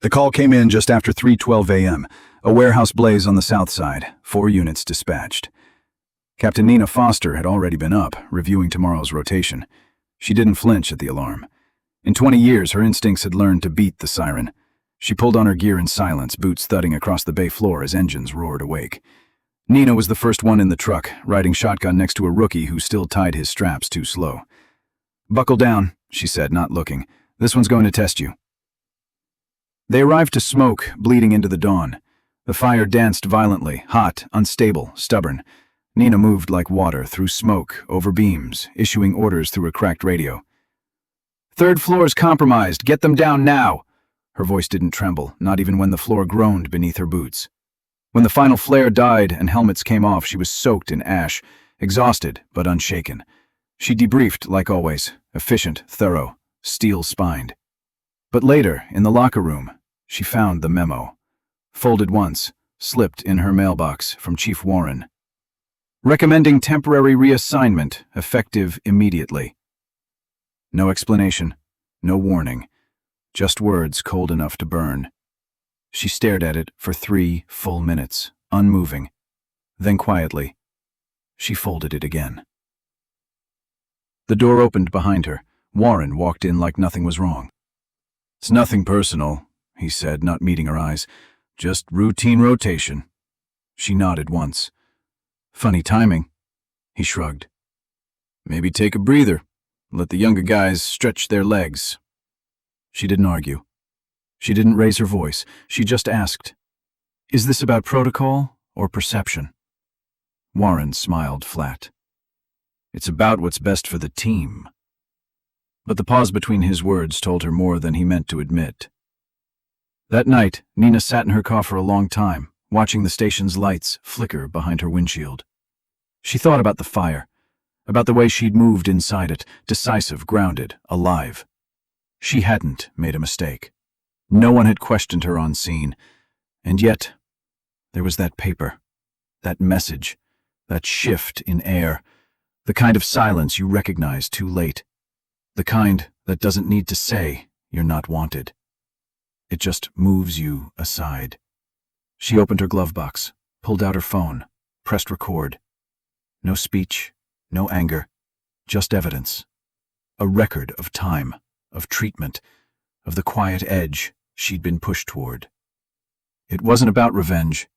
The call came in just after 3:12 a.m., a warehouse blaze on the south side, 4 units dispatched. Captain Nina Foster had already been up, reviewing tomorrow's rotation. She didn't flinch at the alarm. In 20 years, her instincts had learned to beat the siren. She pulled on her gear in silence, boots thudding across the bay floor as engines roared awake. Nina was the first one in the truck, riding shotgun next to a rookie who still tied his straps too slow. "Buckle down," she said, not looking. "This one's going to test you." They arrived to smoke, bleeding into the dawn. The fire danced violently, hot, unstable, stubborn. Nina moved like water, through smoke, over beams, issuing orders through a cracked radio. "Third floor's compromised. Get them down now." Her voice didn't tremble, not even when the floor groaned beneath her boots. When the final flare died and helmets came off, she was soaked in ash, exhausted but unshaken. She debriefed like always, efficient, thorough, steel-spined. But later, in the locker room, she found the memo. Folded once, slipped in her mailbox from Chief Warren. Recommending temporary reassignment, effective immediately. No explanation, no warning, just words cold enough to burn. She stared at it for 3 full minutes, unmoving. Then quietly, she folded it again. The door opened behind her. Warren walked in like nothing was wrong. "It's nothing personal," he said, not meeting her eyes. "Just routine rotation." She nodded once. "Funny timing." He shrugged. "Maybe take a breather. Let the younger guys stretch their legs." She didn't argue. She didn't raise her voice. She just asked, "Is this about protocol or perception?" Warren smiled flat. "It's about what's best for the team." But the pause between his words told her more than he meant to admit. That night, Nina sat in her car for a long time, watching the station's lights flicker behind her windshield. She thought about the fire, about the way she'd moved inside it, decisive, grounded, alive. She hadn't made a mistake. No one had questioned her on scene. And yet, there was that paper, that message, that shift in air, the kind of silence you recognize too late, the kind that doesn't need to say you're not wanted. It just moves you aside. She opened her glove box, pulled out her phone, pressed record. No speech, no anger, just evidence. A record of time, of treatment, of the quiet edge she'd been pushed toward. It wasn't about revenge.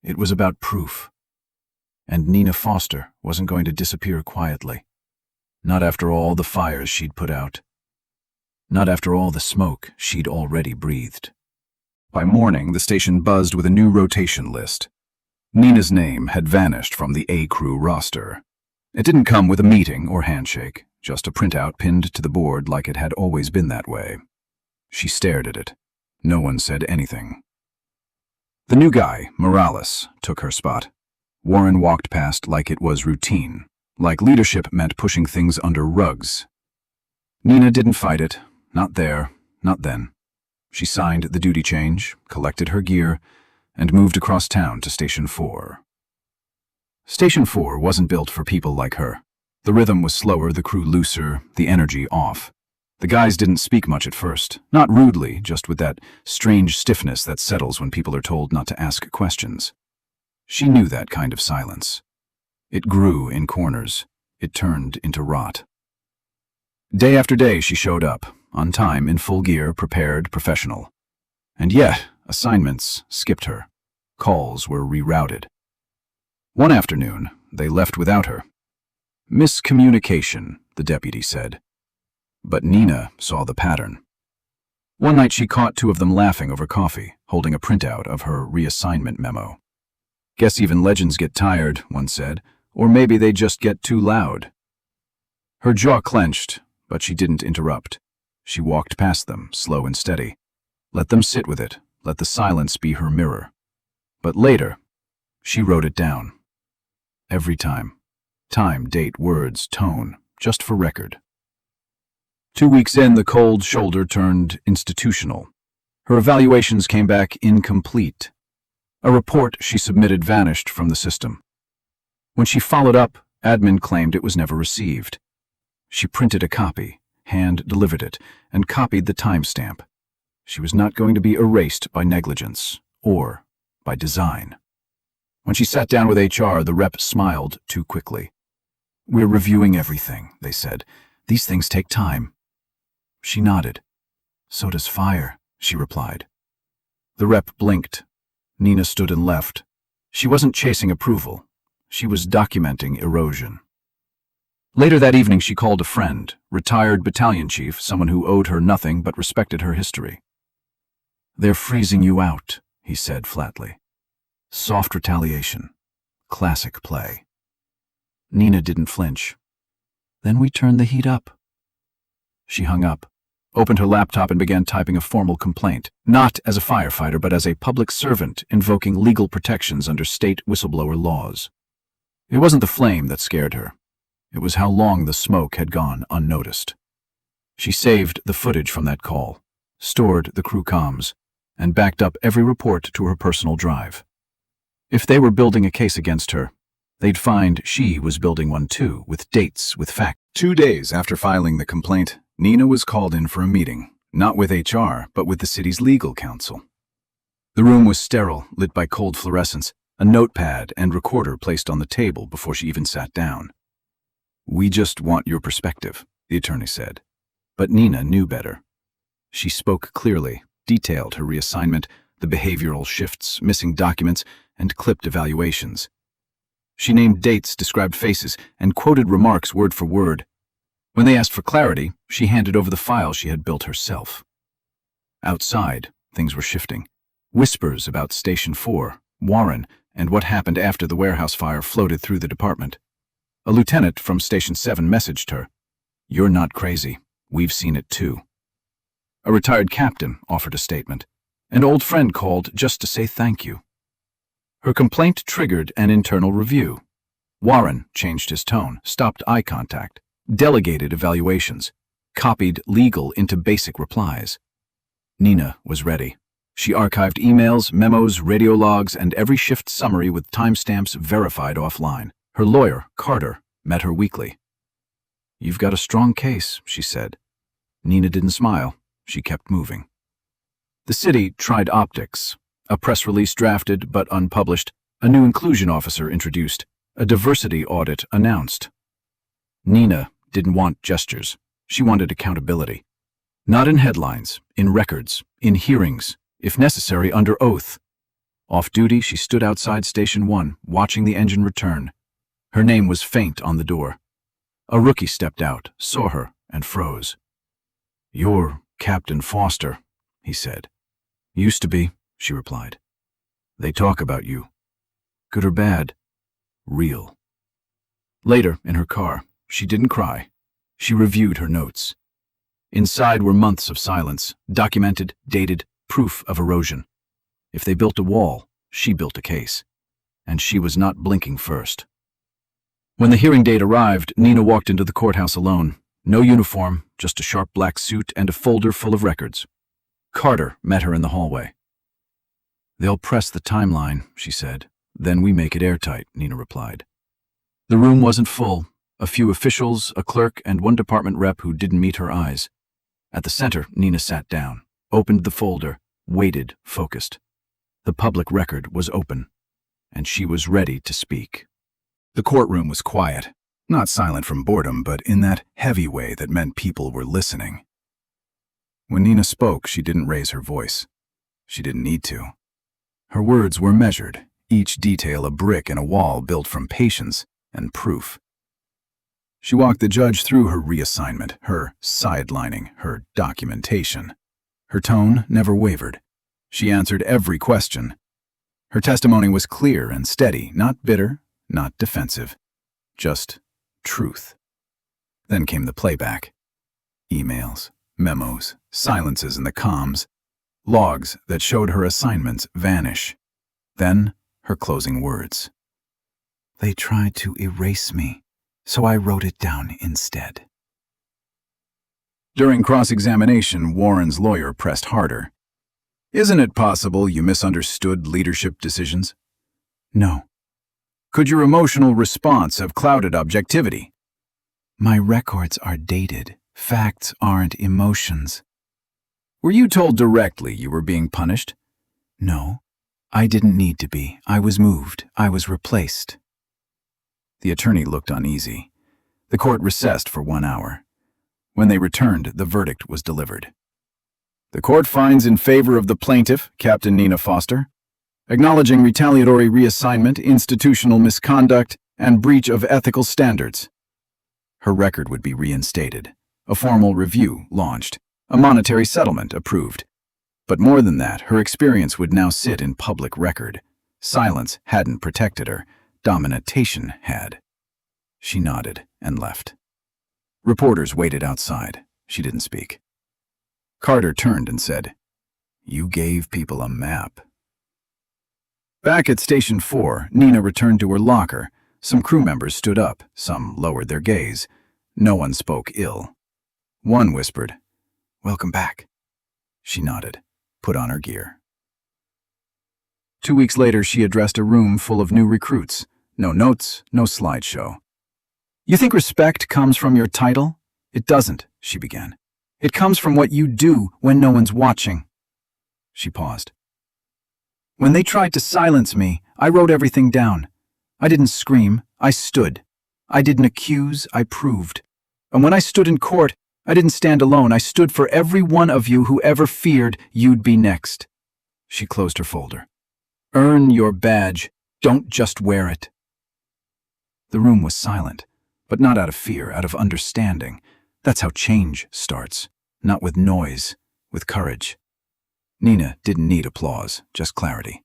It was about proof. And Nina Foster wasn't going to disappear quietly. Not after all the fires she'd put out. Not after all the smoke she'd already breathed. By morning, the station buzzed with a new rotation list. Nina's name had vanished from the A-crew roster. It didn't come with a meeting or handshake, just a printout pinned to the board like it had always been that way. She stared at it. No one said anything. The new guy, Morales, took her spot. Warren walked past like it was routine, like leadership meant pushing things under rugs. Nina didn't fight it. Not there, not then. She signed the duty change, collected her gear, and moved across town to Station 4. Station 4 wasn't built for people like her. The rhythm was slower, the crew looser, the energy off. The guys didn't speak much at first, not rudely, just with that strange stiffness that settles when people are told not to ask questions. She knew that kind of silence. It grew in corners. It turned into rot. Day after day she showed up, on time, in full gear, prepared, professional. And yet, assignments skipped her. Calls were rerouted. One afternoon, they left without her. "Miscommunication," the deputy said. But Nina saw the pattern. One night she caught 2 of them laughing over coffee, holding a printout of her reassignment memo. "Guess even legends get tired," one said, "or maybe they just get too loud." Her jaw clenched, but she didn't interrupt. She walked past them, slow and steady. Let them sit with it, let the silence be her mirror. But later, she wrote it down. Every time. Time, date, words, tone, just for record. 2 weeks in, the cold shoulder turned institutional. Her evaluations came back incomplete. A report she submitted vanished from the system. When she followed up, admin claimed it was never received. She printed a copy, hand-delivered it, and copied the timestamp. She was not going to be erased by negligence or by design. When she sat down with HR, the rep smiled too quickly. "We're reviewing everything," they said. "These things take time." She nodded. "So does fire," she replied. The rep blinked. Nina stood and left. She wasn't chasing approval. She was documenting erosion. Later that evening, she called a friend, retired battalion chief, someone who owed her nothing but respected her history. "They're freezing you out," he said flatly. Soft retaliation. Classic play. Nina didn't flinch. "Then we turned the heat up." She hung up, opened her laptop and began typing a formal complaint, not as a firefighter but as a public servant invoking legal protections under state whistleblower laws. It wasn't the flame that scared her. It was how long the smoke had gone unnoticed. She saved the footage from that call, stored the crew comms, and backed up every report to her personal drive. If they were building a case against her, they'd find she was building one too, with dates, with facts. 2 days after filing the complaint, Nina was called in for a meeting, not with HR, but with the city's legal counsel. The room was sterile, lit by cold fluorescence, a notepad and recorder placed on the table before she even sat down. "We just want your perspective," the attorney said. But Nina knew better. She spoke clearly, detailed her reassignment, the behavioral shifts, missing documents, and clipped evaluations. She named dates, described faces, and quoted remarks word for word. When they asked for clarity, she handed over the file she had built herself. Outside, things were shifting. Whispers about Station 4, Warren, and what happened after the warehouse fire floated through the department. A lieutenant from Station 7 messaged her, "You're not crazy. We've seen it too." A retired captain offered a statement. An old friend called just to say thank you. Her complaint triggered an internal review. Warren changed his tone, stopped eye contact, delegated evaluations, copied legal into basic replies. Nina was ready. She archived emails, memos, radio logs, and every shift summary with timestamps verified offline. Her lawyer, Carter, met her weekly. "You've got a strong case," she said. Nina didn't smile. She kept moving. The city tried optics. A press release drafted but unpublished, a new inclusion officer introduced, a diversity audit announced. Nina didn't want gestures. She wanted accountability. Not in headlines, in records, in hearings, if necessary under oath. Off duty, she stood outside Station 1, watching the engine return. Her name was faint on the door. A rookie stepped out, saw her, and froze. "You're Captain Foster," he said. "Used to be," she replied. "They talk about you. Good or bad? Real." Later, in her car, she didn't cry. She reviewed her notes. Inside were months of silence, documented, dated, proof of erosion. If they built a wall, she built a case. And she was not blinking first. When the hearing date arrived, Nina walked into the courthouse alone. No uniform, just a sharp black suit and a folder full of records. Carter met her in the hallway. "They'll press the timeline," she said. "Then we make it airtight," Nina replied. The room wasn't full. A few officials, a clerk, and one department rep who didn't meet her eyes. At the center, Nina sat down, opened the folder, waited, focused. The public record was open, and she was ready to speak. The courtroom was quiet, not silent from boredom, but in that heavy way that meant people were listening. When Nina spoke, she didn't raise her voice. She didn't need to. Her words were measured, each detail a brick in a wall built from patience and proof. She walked the judge through her reassignment, her sidelining, her documentation. Her tone never wavered. She answered every question. Her testimony was clear and steady, not bitter, not defensive, just truth. Then came the playback. Emails, memos, silences in the comms, logs that showed her assignments vanish. Then her closing words. "They tried to erase me, so I wrote it down instead." During cross-examination, Warren's lawyer pressed harder. "Isn't it possible you misunderstood leadership decisions?" "No." "Could your emotional response have clouded objectivity?" "My records are dated. Facts aren't emotions." Were you told directly you were being punished? No, I didn't need to be. I was moved. I was replaced. The attorney looked uneasy. The court recessed for 1 hour. When they returned, the verdict was delivered. The court finds in favor of the plaintiff, Captain Nina Foster, acknowledging retaliatory reassignment, institutional misconduct, and breach of ethical standards. Her record would be reinstated, a formal review launched, a monetary settlement approved. But more than that, her experience would now sit in public record. Silence hadn't protected her. Domination had. She nodded and left. Reporters waited outside. She didn't speak. Carter turned and said, "You gave people a map." Back at Station 4, Nina returned to her locker. Some crew members stood up. Some lowered their gaze. No one spoke ill. One whispered, "Welcome back." She nodded, put on her gear. 2 weeks later, she addressed a room full of new recruits. No notes, no slideshow. "You think respect comes from your title? It doesn't," she began. "It comes from what you do when no one's watching." She paused. "When they tried to silence me, I wrote everything down. I didn't scream, I stood. I didn't accuse, I proved. And when I stood in court, I didn't stand alone. I stood for every one of you who ever feared you'd be next." She closed her folder. "Earn your badge. Don't just wear it." The room was silent, but not out of fear, out of understanding. That's how change starts. Not with noise, with courage. Nina didn't need applause, just clarity.